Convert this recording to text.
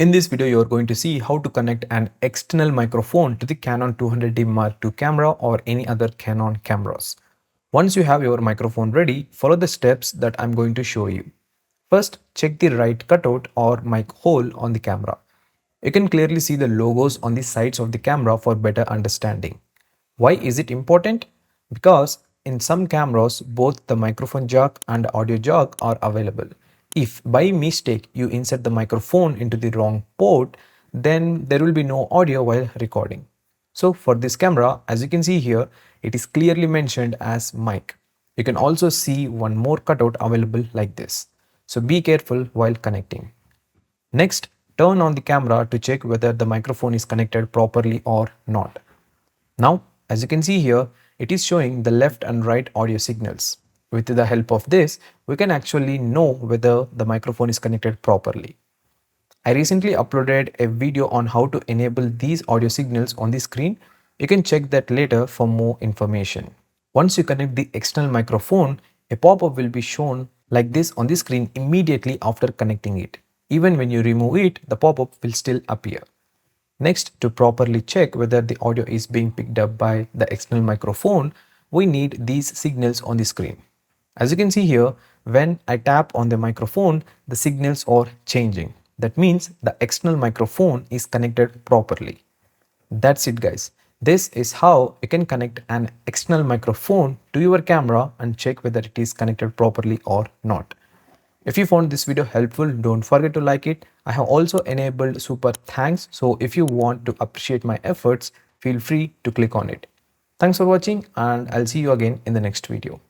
In this video, you are going to see how to connect an external microphone to the Canon 200D Mark II camera or any other Canon cameras. Once you have your microphone ready, follow the steps that I'm going to show you. First, check the right cutout or mic hole on the camera. You can clearly see the logos on the sides of the camera for better understanding. Why is it important? Because in some cameras, both the microphone jack and audio jack are available. If by mistake you insert the microphone into the wrong port, then there will be no audio while recording. So for this camera, as you can see here, it is clearly mentioned as mic. You can also see one more cutout available like this. So be careful while connecting. Next, turn on the camera to check whether the microphone is connected properly or not. Now, as you can see here, it is showing the left and right audio signals. With the help of this, we can actually know whether the microphone is connected properly. I recently uploaded a video on how to enable these audio signals on the screen. You can check that later for more information. Once you connect the external microphone, a pop-up will be shown like this on the screen immediately after connecting it. Even when you remove it, the pop-up will still appear. Next, to properly check whether the audio is being picked up by the external microphone, we need these signals on the screen. As you can see here, when I tap on the microphone, the signals are changing. That means the external microphone is connected properly. That's it guys. This is how you can connect an external microphone to your camera and check whether it is connected properly or not. If you found this video helpful, don't forget to like it. I have also enabled super thanks, so if you want to appreciate my efforts, feel free to click on it. Thanks for watching and I'll see you again in the next video.